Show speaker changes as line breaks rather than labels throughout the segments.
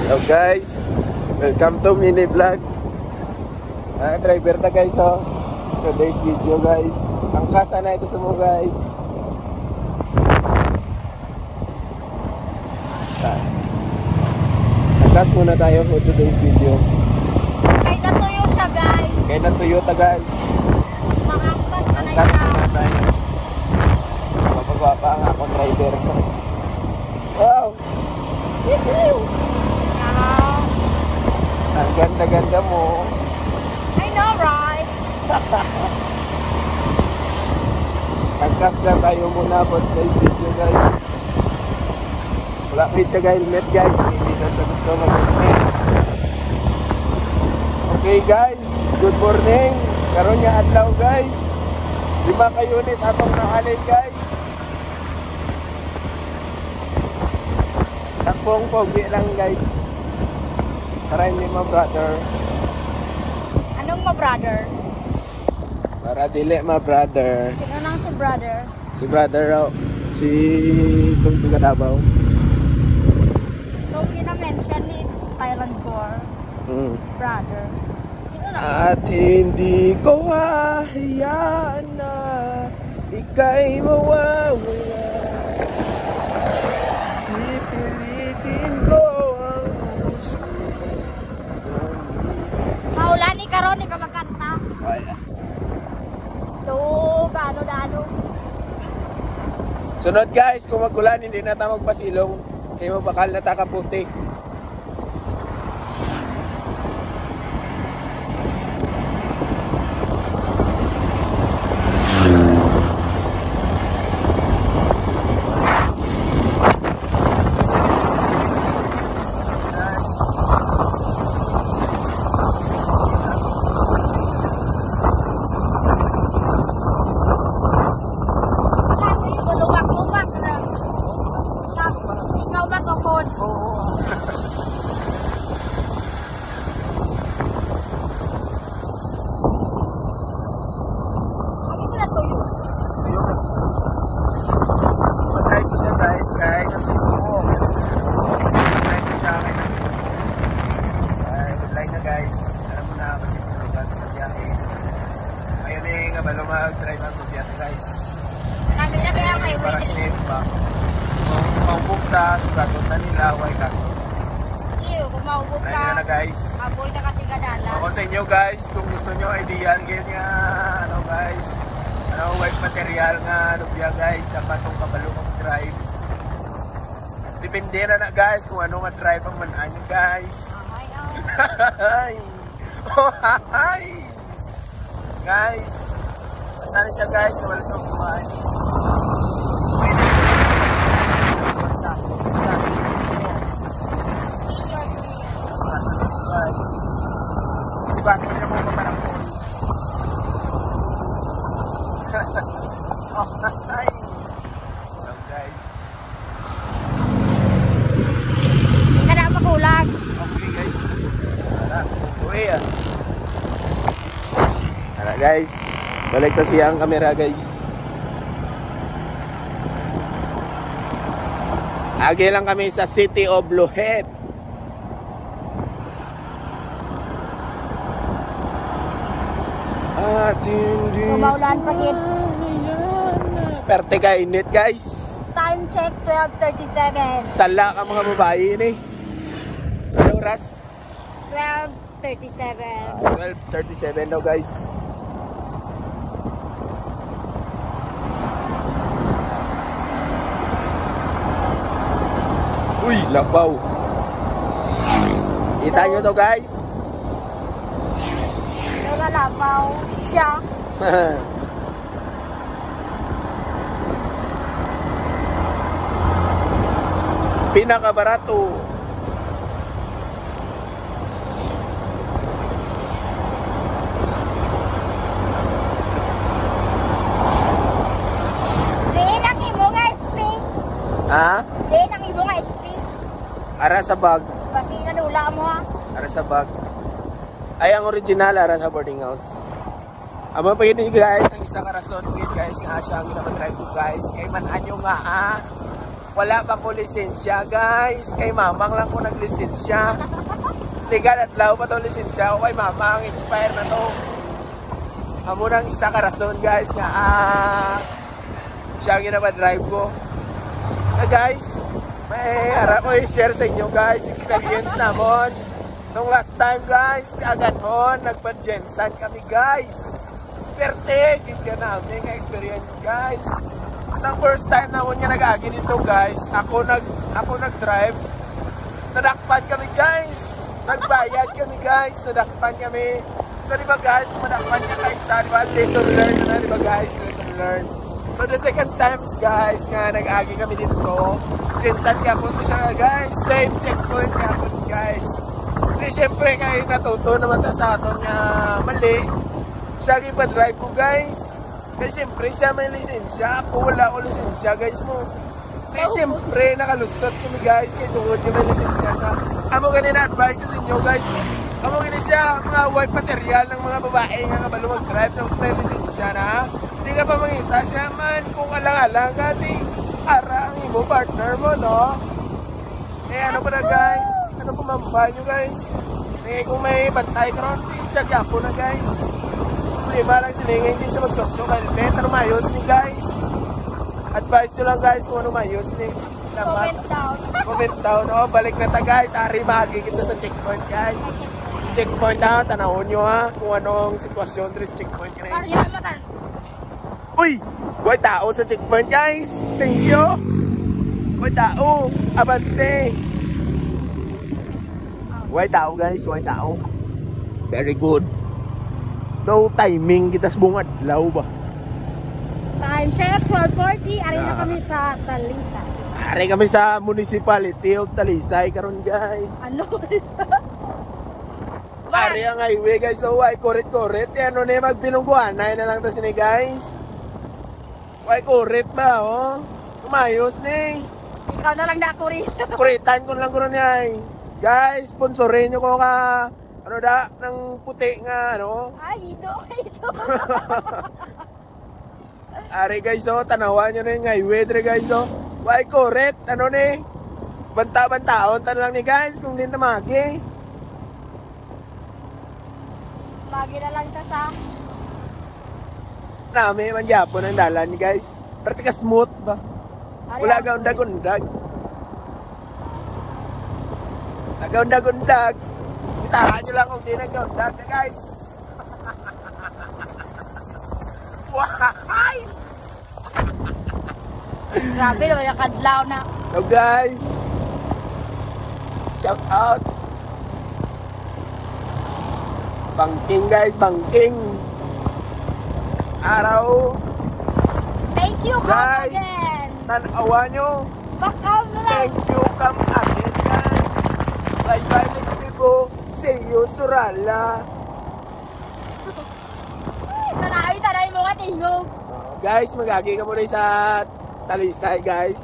Hello guys, welcome to mini vlog. Driver na guys oh. Today's video guys. Ang kasa na ito sa mo guys. Angkas muna tayo for today's video.
Kaya natuyo siya guys.
Kaya na Toyota guys.
Makangkas na na
Angkas
siya.
muna tayo. Mapagwapa ang akong driver. Wow!
Wow.
Ang ganda-ganda mo.
I know right?
Angkas lang tayo muna for today's video guys. Wala siya helmet guys. Hindi na siya gusto mag-helmet. Okay guys, good morning. Karon nga adlaw guys. 5 ka unit atong nahalin guys. Takpong pogi lang guys. Para hindi mo brother.
Anong mo brother?
Para dili ma brother.
Sino nang si brother?
Si brother raw. Si Tungtong Kadabaw.
So kina-mention ni Thailand Gore. Brother. Sino nang?
At hindi ko hahayaan na ika'y mawawala. Pipilitin ko ang puso.
Maulan ni karon ni ka magkanta.
Ay,
So, gano-dano.
sunod guys, kung magulan hindi na tayo magpasilong. Kaya mabakal na takaputi.
Lubak-lubak na. Ikaw ba tukod? Ano ko na tuyo?
Mag-try ko siya guys, kahit ang sino ko. Mag-try ko siya akin. Ay, mag-try na guys. Alam mo na kasi pinugan sa biyahe. Ayun eh, nga ba mag-drive ang biyahe guys.
Sabi na kaya may
Para
wait.
safe ba? Kung maubukta, sugatod na nila, why kaso.
Ew, kung maubog
Try
ka,
na guys.
aboy na kasi kadala.
Ako sa inyo guys, kung gusto nyo ideal ganyan, ano guys, ano white material nga, ano biya guys, dapat itong kabalo kong drive. Depende na guys kung ano nga drive ang manan nyo guys.
Ay, ay.
Hi! Oh, hi! Guys, basta na siya guys, nawala siya kumain. Si Bakit na mo papanapon. Oh, hi! Hello guys.
Kada makulag.
Okay guys. Tara, uwi ah. Tara guys. Balik na siya ang camera guys. Agi lang kami sa City of Lohet.
Umaulan pa gid.
Perte ka init guys.
Time check 12:37.
Sala ka mga babae ini. Ano oras?
12:37.
12:37 daw guys. Uy, labaw. Kita nyo to guys.
Nagalabaw siya.
Pinakabarato.
Diin ang imo nga SP.
Ha?
Diin ang imo nga SP.
Ara sa bag.
Kasi nanula mo ha.
Ara sa bag. Ay, ang original ara sa boarding house. Amo pa yun guys, ang isang rason guys nga siya ang ginapag-drive ko guys. Kay man anyo nga Wala pa ko lisensya guys. Kay mamang lang ko naglisensya. Legal at law pa to lisensya ko kay mamang. Expire na to. Amo nang isa ka rason guys nga siya ginapadrive ko. Guys, may harap ko i-share sa inyo guys. Experience namon. Nung last time guys, kaganon, nagpa-Jensan kami guys. Perte, gigya namin nga experience guys. Sa first time na niya nag-agi dito guys, ako nag-drive. Nadakpan kami guys. Nagbayad kami guys, nadakpan kami. So diba guys, kung madakpan niya guys, diba lesson learned na diba guys, lesson learned. So the second time guys, nga nag-agi kami dito, Jensan ka po siya guys, same checkpoint ka po guys. Kasi syempre kayo natuto naman ta sa aton nga mali. Siya gipa-drive ko guys. Kasi siyempre siya may lisensya. Ako wala ko lisensya guys mo. Kasi siyempre nakalusot kami guys. Kaya tungod niya may lisensya sa. Amo ganina advice sa inyo guys. Amo ganina siya mga white material ng mga babae nga kabalo mag-drive. Tapos may lisensya na. Hindi ka pa mangita siya man. Kung alang-alang ka di ara ang imo partner mo no. Eh ano pa na guys. Ano pa mambay nyo guys. Eh kung may bantay karon siya gapo na guys. Lima lang siningin din sa magsokso helmet. Ano mayos ni guys? Advice nyo lang guys kung ano mayos ni.
Comment down.
Comment down. O, balik na ta guys. Ari magi kita sa checkpoint guys. Checkpoint ha. Tanawon nyo ha. Kung anong sitwasyon sa checkpoint guys. Uy! Buhay tao sa checkpoint guys. Thank you. Buhay tao. Abante. Buhay tao guys. Buhay tao. Very good. No timing kita sa bungad law ba?
Time check 12:40. Ari na kami sa Talisay.
Ari kami sa municipality of Talisay karon guys.
Ano?
Ari ang highway guys. So why correct. Ano na magbilungguanay na lang to sini guys. Why correct ba oh? Kumayos ni.
Ikaw na lang na kurit.
Kuritan ko lang kuno niya. Guys, sponsorin nyo ko ka ano da ng puti nga ano.
Ay, ito.
Ari guys oh, tanawan nyo na yung highway dre guys oh. Why correct? Ano ni? Banta-bantaon tan lang ni guys kung din tamagi.
Magi na lang ta sa
Nami man gyapon ang dalan ni guys. Perti ka smooth ba? Wala ka undag-undag. Nag-undag-undag. Itahan nyo lang kung di nag-undag na guys. Why?
grabe naman yung kadlaw na.
So guys, shout out. Bangking guys, bangking. Araw.
Thank you, come
Guys,
again.
tanawa nyo.
Bakaw na lang.
Thank you, come again guys. Bye-bye Mexico. See you, Surala.
Tanay mo nga tingog.
Guys, magagi ka muna sa Talisay guys.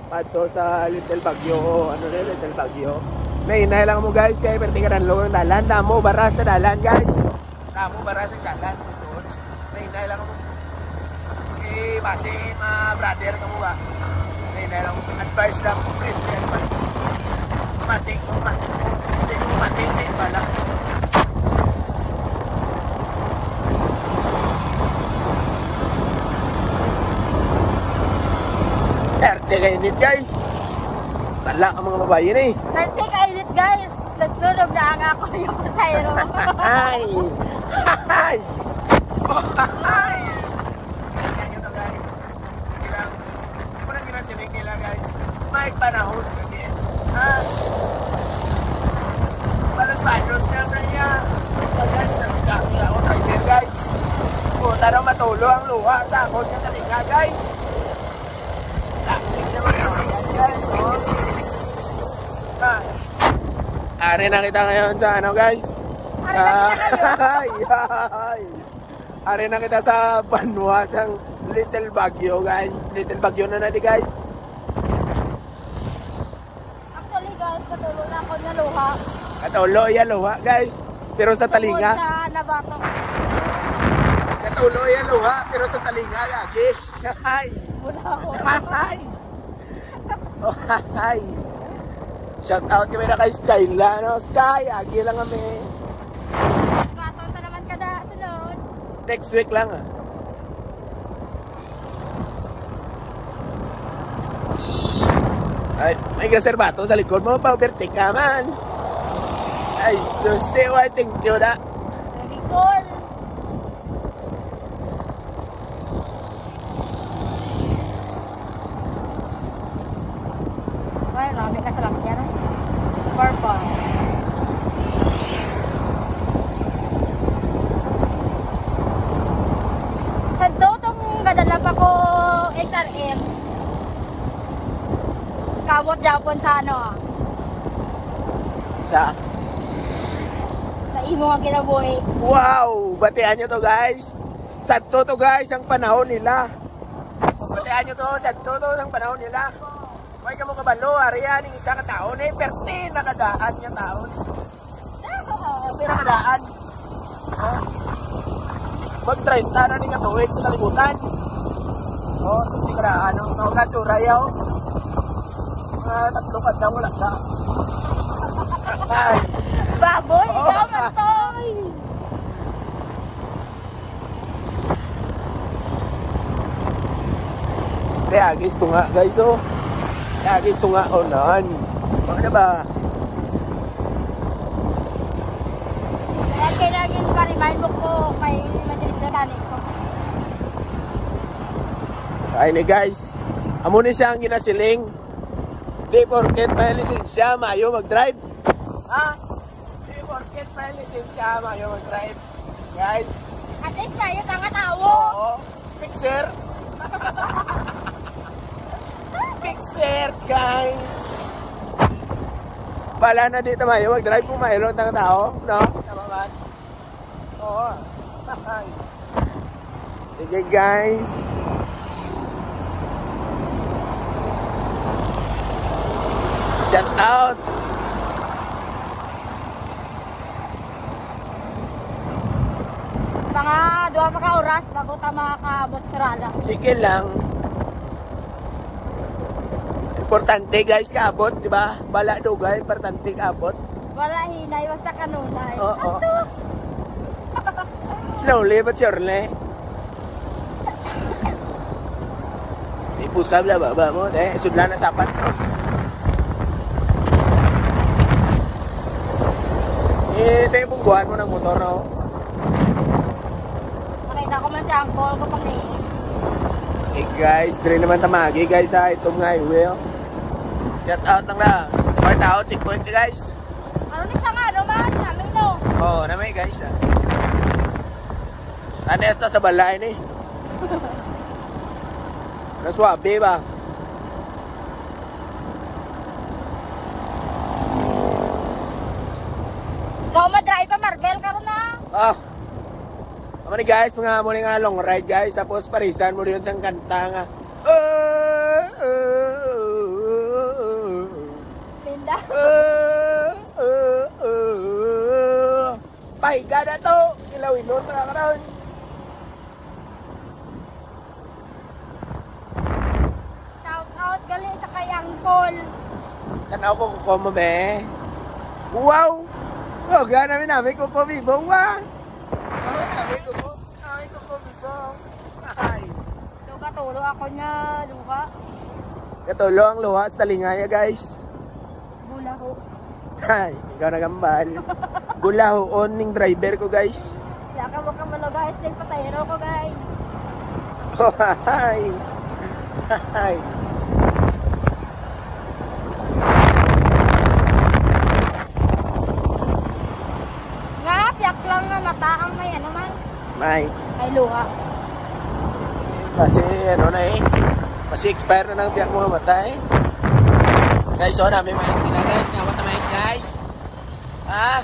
Pato sa Little Baguio. Ano na Little Baguio? Nainay lang mo guys. Kaya perti ka ng dalan. Damo bara sa dalan guys. Damo bara sa dalan. Nainay lang mo. Eh, base brother ka mo ba? Nainay lang mo. Advice lang mo. Advice. Matik mo. Hindi mo matik na yung bala. Erte kainit guys. Sala ang mga babae na eh.
Nante kainit guys. Nagsunog na ang ako yung tayro.
Hi! Hi! Hi! Ganyan guys. Kailang, unang ginasibig nila guys. May panahon again. Palas panos niya niya. Guys, nasigaso ako driver guys. Puta na matulo ang luha sa ako niya kalinga guys. Lasik siya mga guys. Ari na kita ngayon sa ano guys? Sa Ari na kita sa Banwasang Little Baguio guys. Little Baguio na natin guys.
Actually guys, katulo na ako na luha.
Katulo yan luha guys. Pero sa talinga.
Tungkol sa nabato.
Katulo yan luha pero sa talinga lagi. Hi.
Wala ako.
Hi. Oh, hi. Shout out kami na kay Skyla, no? Sky, agi lang kami.
Gatonta naman kada sunod.
Next week lang, ah. Ay, may gaserbato sa likod mo, pa-overtake ka man. Ay, stay waiting, thank you na.
Very cool. Ay, marami ka sa lang yan. Purple. Sa dotong gadala pa ko XRM. Kabot Japon sa ano ah.
Sa?
Sa imo nga kinabuhi.
Wow! Batihan nyo to, guys. Sakto to, guys, ang panahon nila. Batihan nyo to, sakto to ang panahon nila. Huwag ka mo kabalo, ariyan, yung isa ka taon eh, perti nakadaan yung taon. Perti nakadaan. Oh. Mag-30 na rin nga tuwid sa kalibutan. Oh, hindi ka na, ano, natsura yaw. Tatlo ka daw, wala ka. Ay.
Baboy, ikaw man toy.
Reagis to nga, guys, oh. Reagis to nga, oh, nan. Bakit ba?
Kaya kailangan pa-remind mo ko kay Madrid sa kanin ko.
Ay ni guys, amo ni siya ang ginasiling. Di porket may lisensya, mayo mag-drive. Ha? Di porket may lisensya, mayo mag-drive. Guys.
At least kayo tanga tawo.
Oo. Fixer. Fixer, guys. Bala na dito mayo mag-drive kung mayroon tanga tao. No? Tama ba? Oo. Sige guys. Shout out.
Mga 2 pa ka oras bago ta makakaabot sa Rala.
Sige lang. Importante guys kaabot, di ba? Bala dugay, importante kaabot.
Wala hinay, basta kanunay.
Oo. Slowly but surely. Ipusab na baba mo, sudlan na sapat. Ito yung pungguhan mo ng motor, no?
Nakita ko man si Uncle ko pang
Hey guys, dre naman tamagi guys ha, itong highway, oh. Shout out lang na. Okay tao, checkpoint guys.
Ano ni sa nga naman, namin no?
Oo, namin guys ha. Anesta sa balay ni. Naswabe ba?
Ikaw ma-drive pa, Marvel ka ron na.
Ah. Ano ni guys, mga muli nga long ride guys, tapos parisan mo rin sa kanta nga.
Linda.
Pahiga na to, ilawin nun mga karoon.
Shout out gali sa kay Uncle.
Tanaw ko kuko mo be. Wow! Oh, gana namin kuko bibong ba? Oh, namin kuko bibong. Ay.
Luka tulo ako niya, luka.
Katulo ang luha sa talingaya guys.
Bulaho.
Ay, ikaw nagambal. Gulahoon ning driver ko guys.
Kaya ka mo kamalo guys, din pasahero ko guys.
Oh, hi. Hi.
Nga, piyak lang nga mata ang may ano man.
May.
Ay luha.
Kasi ano na eh. Kasi expire na ng biyak mga mata eh. Guys, so namin mais nila guys. Nga mata mais guys. Ha?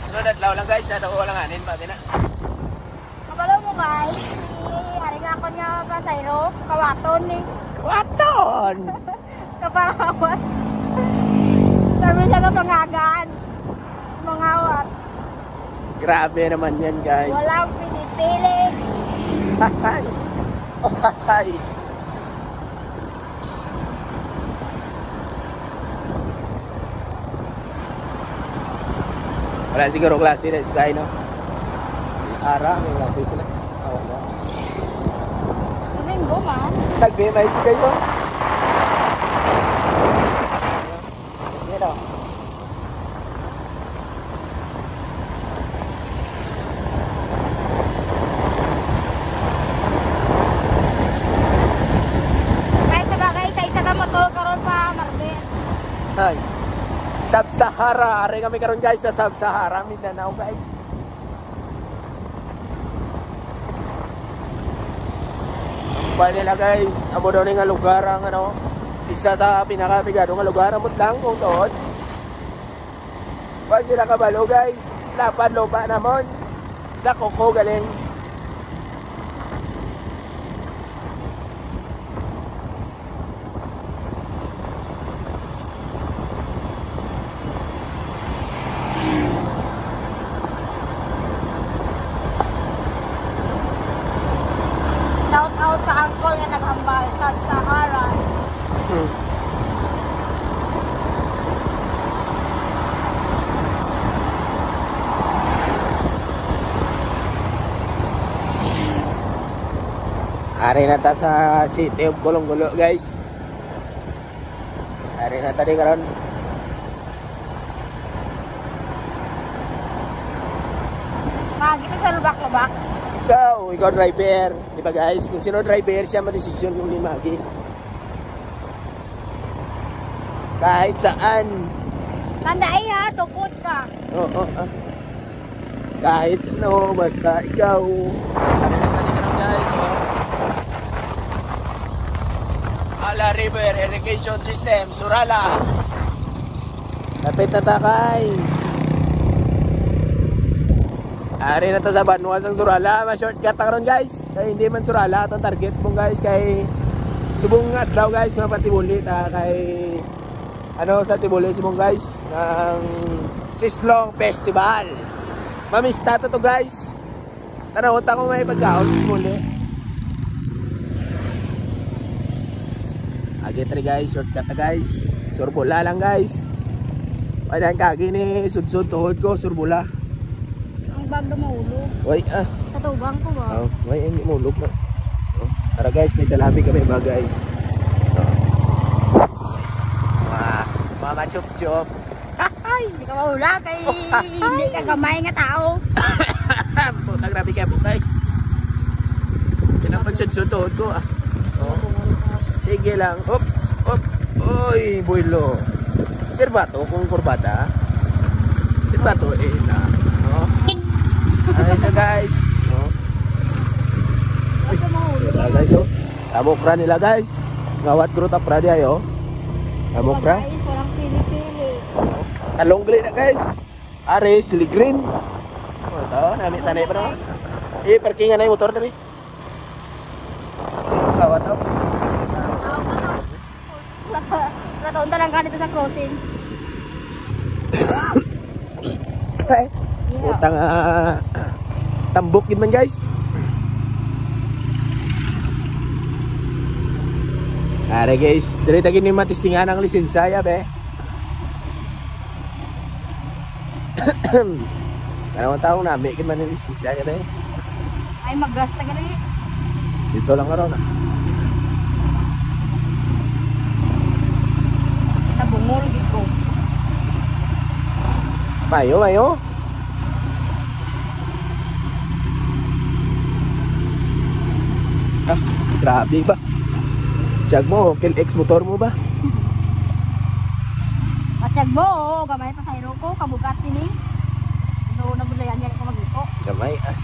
Sunod adlaw lang guys. Daw lang anin pa din na.
Kabalo mo guys. Hari nga ako niya pasahero. Kawaton ni.
Kawaton!
Kapangawat. Sabi siya kapangagaan. Mangawat.
Grabe naman yan guys.
Walang pinipilit.
Hi. Oh, hi. Wala siguro klase na Sky, no? Ara, may klase sila. Wala.
Domingo man.
Nag-game ay Sky mo? Yan o.
Kahit sa bagay, isa-isa ka motor karon pa, Marbe.
Ay. Sub-Sahara. Are kami karon guys sa Sub-Sahara, Mindanao guys. Bali nila guys, amo daw nga lugar ang ano, isa sa pinakapigado nga lugar amot lang kung doon. Bali sila kabalo guys, lapad loba namon sa Koko galing.
Shout out sa uncle nga naghambal sa Sahara.
Ari na ta sa City of Colonggulo guys. Ari na ta di karon.
Magito sa lubak-lubak.
Ikaw driver. Di ba guys? Kung sino driver, siya madesisyon kung limagi. Kahit saan.
Tandai ha, tukod ka.
Oo. Kahit ano, basta ikaw. Ano na kanina guys, oh. Ala River Irrigation System, Surala. Lapit na takay. Ari na ta sa Banwas ang Surala. Ma-shortcut na karon guys. Kaya hindi man Surala itong target mong guys. Kay subong adlaw guys, mga patibulit. Kay ano sa Tibuli subong guys. Ng Sislong Festival. Mamista to guys. Tanawot ako may pagkaon sa Tibuli. Agit rin guys, shortcut na guys. Surbula lang guys. Pwede ang kagi ni sudsud tuhod ko, surbula.
Ang bag na maulog.
Uy,
Sa tubang ko ba?
may hindi mulog na. Tara guys, may dalabi kami ba guys. Mama chup-chup.
Hindi ka mahula kay hindi ka gamay nga tao.
Puta, grabe kayo po guys. Pinapagsud-sud tuhod ko ah. Sige lang. Op, op. Uy, builo. Sirbato kung kurbata. Sirbato na. No? Ayun na guys. No? Wala guys oh. Tabokra nila guys. Ngawat gruta pra di ayo. Tabokra.
Guys, walang pili-pili.
Talong green na guys. Are sili green. Oh, tao nami tanay pa naman. Parkingan na yung motor tadi. Ngawat oh.
Nataunta lang ka dito sa crossing.
Okay. Utang tambok yun man guys. Are guys, dili tagin ni matistingan ang lisensya ya be. Kanang taong nami kin man ang lisensya ya be.
Ay magrasta ka na eh.
Dito lang karon ah.
Nabungol dito.
Mayo, mayo. Ah, grabe ba? Jag mo, KLX motor mo ba?
Matyag mo, gamay pa sa hero ko, kabugat sini. So, nabulayan niya ko mag-iko.
Gamay ah.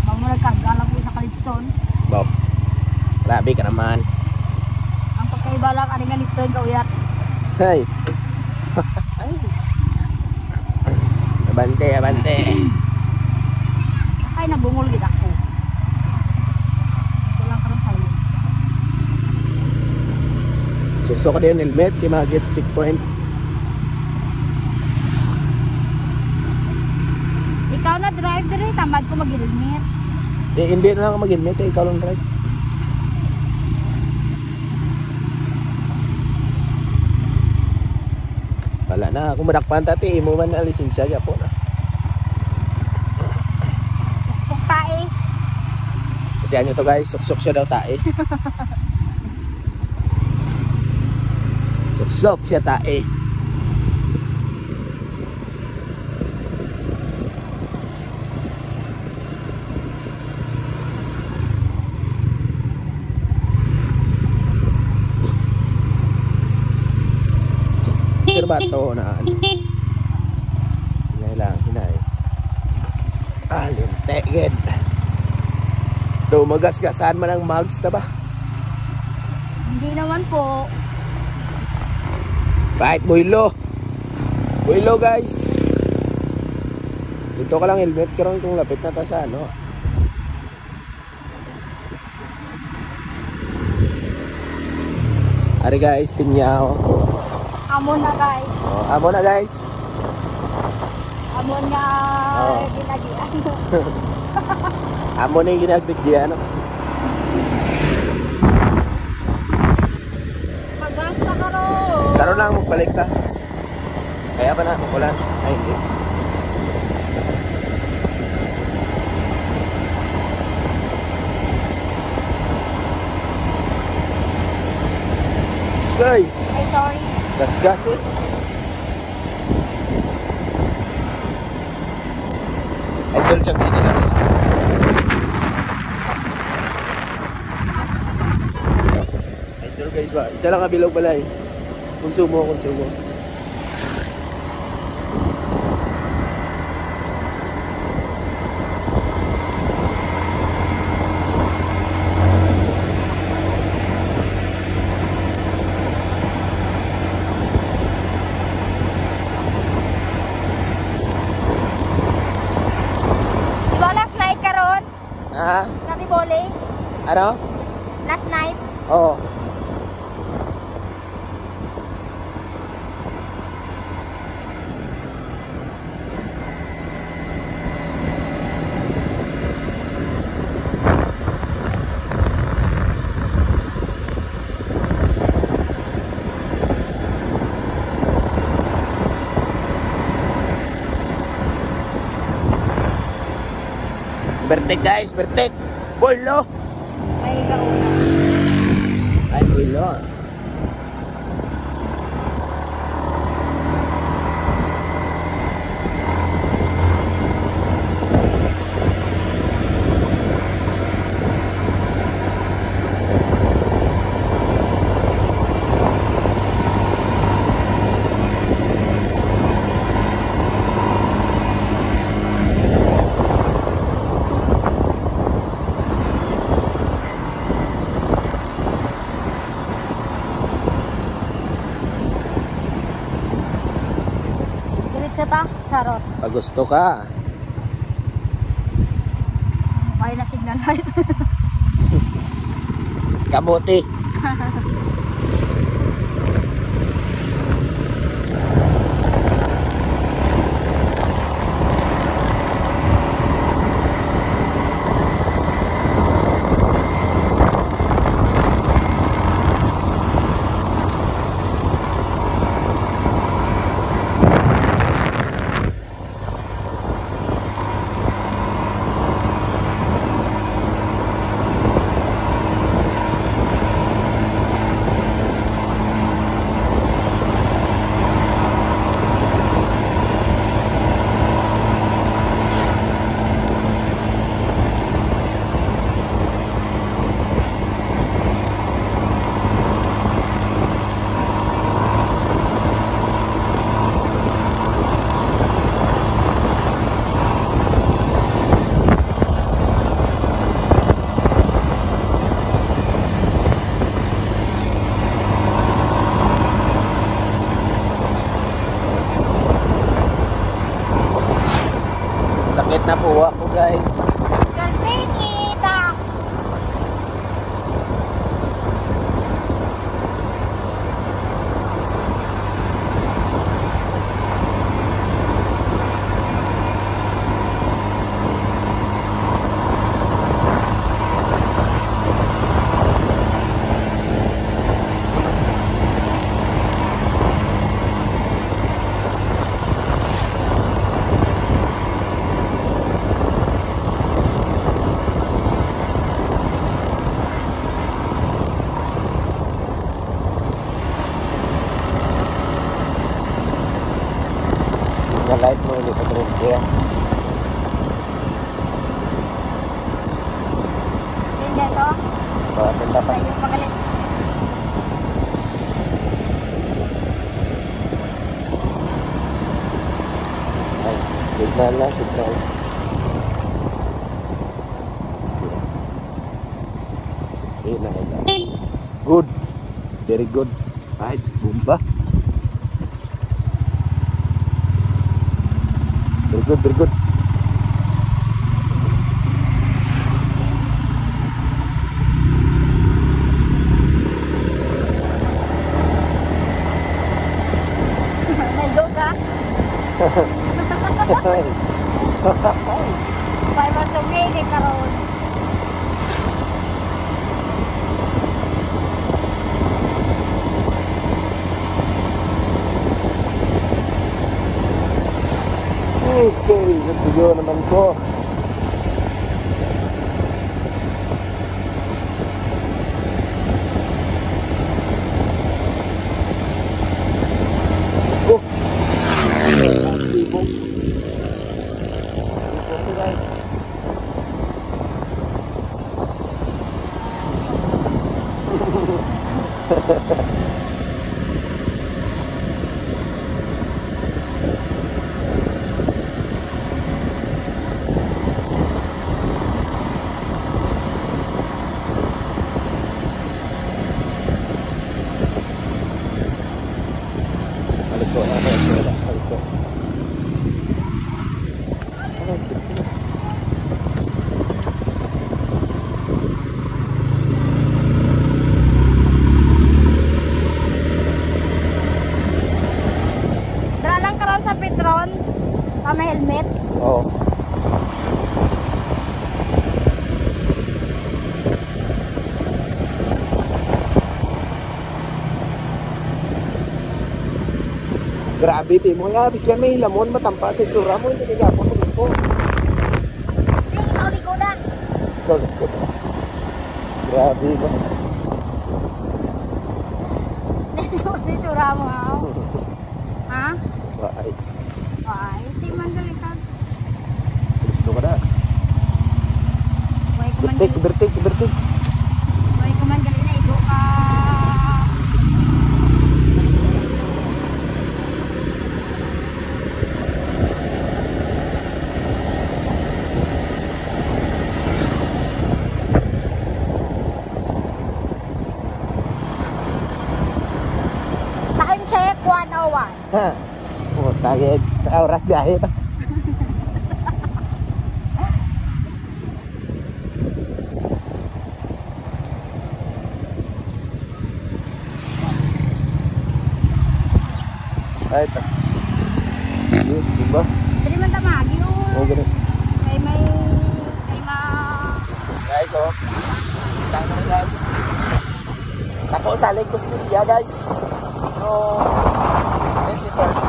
Bang mo nagkagalang ko sa Kalipson.
Bob. Grabe ka naman.
Ang pagkaiba lang, aning nga litson, kauyat.
Ay. Ay. Abante, abante.
Ay, nabungol gid ako. Ito lang karon sa'yo.
Sukso ka din helmet, di mag-gets checkpoint.
Ikaw na drive dire, tamad ko mag-helmet.
Hindi na lang ako mag-helmet, ikaw lang drive. wala na. Kung madakpan tati, imo man na lisensya dyan po na.
Suksok tae.
Diyan nyo to guys, suksok siya daw tae. Suksok siya tae. Bato na ano. Hinay lang, hinay. Linteged. Do magasgasan man ang mugs ta ba?
Hindi naman po.
Bakit buhilo? Buhilo guys. Dito ka lang helmet karon kung lapit na ta sa ano. Ari guys, pinyao.
Amon na guys.
Oh, amo na guys.
Amon nga
Oh.
ginagian.
Amo na yung ginagbigyan.
Magas na karo.
Karon lang magbalik ta. Kaya ba na makulan? Ay hindi. Say,
Ay, sorry.
gas-gas eh. Idol siyang ginagawa. Idol guys ba? Isa lang kabilog pala eh. Konsumo.
Diba last night karon?
Ha?
Natibole?
Ano?
Last night?
Oo. Bertek guys, bertek. Bolo.
Ay, kauna.
Ay, bolo.
Diretso ta? Charot.
Pag gusto ka.
Ay, na signal light.
Kamuti. Sakit na po ako guys.
Kalpingita!
light mo ulit ang room kaya.
Hindi to.
Patinda pa.
Tayo magalit.
Ay, signal na, signal. Good. Very good. Right, bomba. Very good, very good.
Naldo ka? May masugay ni karon.
Okay, natuyo naman ko. Oh. Libong. Okay guys. Balik ko.
Dala lang karon sa Petron. Tama helmet.
Oo. Grabe, ti mo nga, bis ka may lamon, matampa sa itsura mo, hindi ka po ko.
Hindi, ikaw likodan.
Grabe ba?
Itsura mo ha? Ha?
Ay,
Ay, di man galitan.
gusto ko na.
Way ka man
Bertik.
Way ka man gali na igo ka. Time check 101.
Ha? Oh, tagay sa oras biyahe pa. Ay, ta. Yes, diba?
Dili man tamagi
Oh, ganun.
Kay may
Guys, oh. Tama na guys. Ako saling ko siya guys. So, safety first.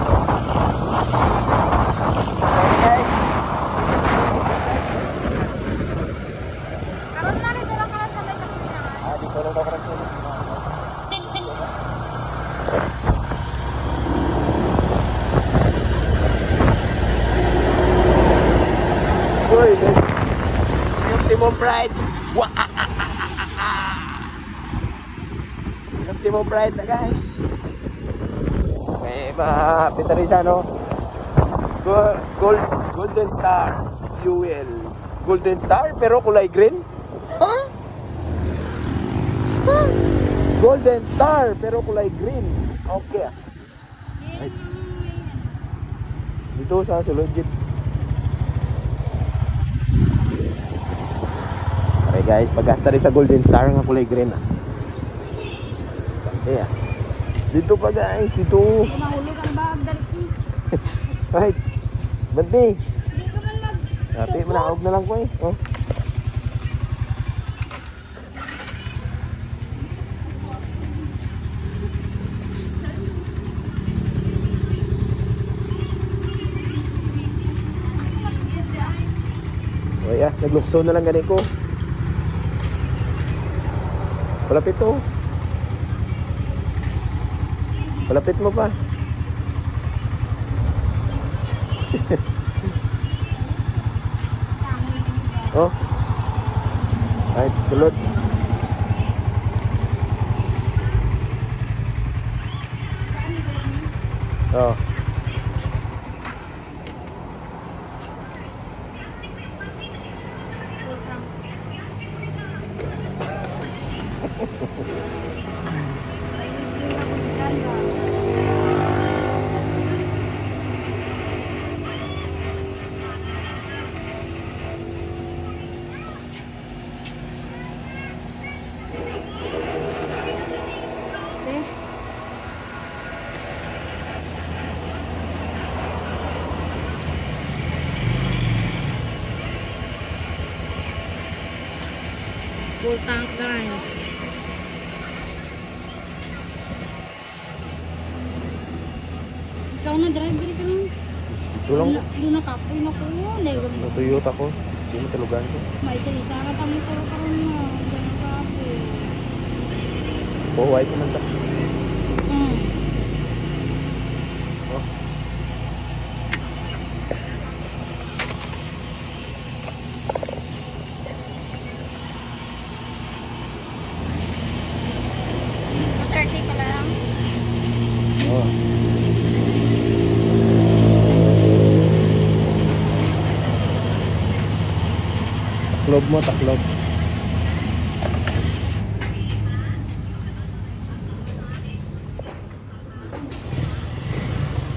Okay guys.
karon na rin dala ka lang sa may kapinahan.
Dito lang ako rin sila. Uy, yung Timon Pride. Yung Timon Pride na guys. May mga pitarisa no. Golden Star Fuel. Golden Star pero kulay green. Huh? Huh? Golden Star pero kulay green. Okay. Right. Dito sa Sulojit. Okay guys, paggasta rin sa Golden Star nga kulay green ah. Yeah. Dito pa guys, dito.
Mahulog ang bag dali.
Right. Bandi.
Di ka man mag
Dati manahog na lang ko eh. Oh. Oh yeah, naglukso na lang ganit ko. Palapit to. Palapit mo pa. Oh. Ay, tulod. Oh.
Full tank guys. Ikaw na driver ka lang.
Tulong.
Doon nakapoy na ko.
Natuyot ako. Sino talugan ko?
Maisa-isa na kami pero karon na. Doon nakapoy.
Buhay ko man ta. Oh. Oh. Taklob mo, taklob.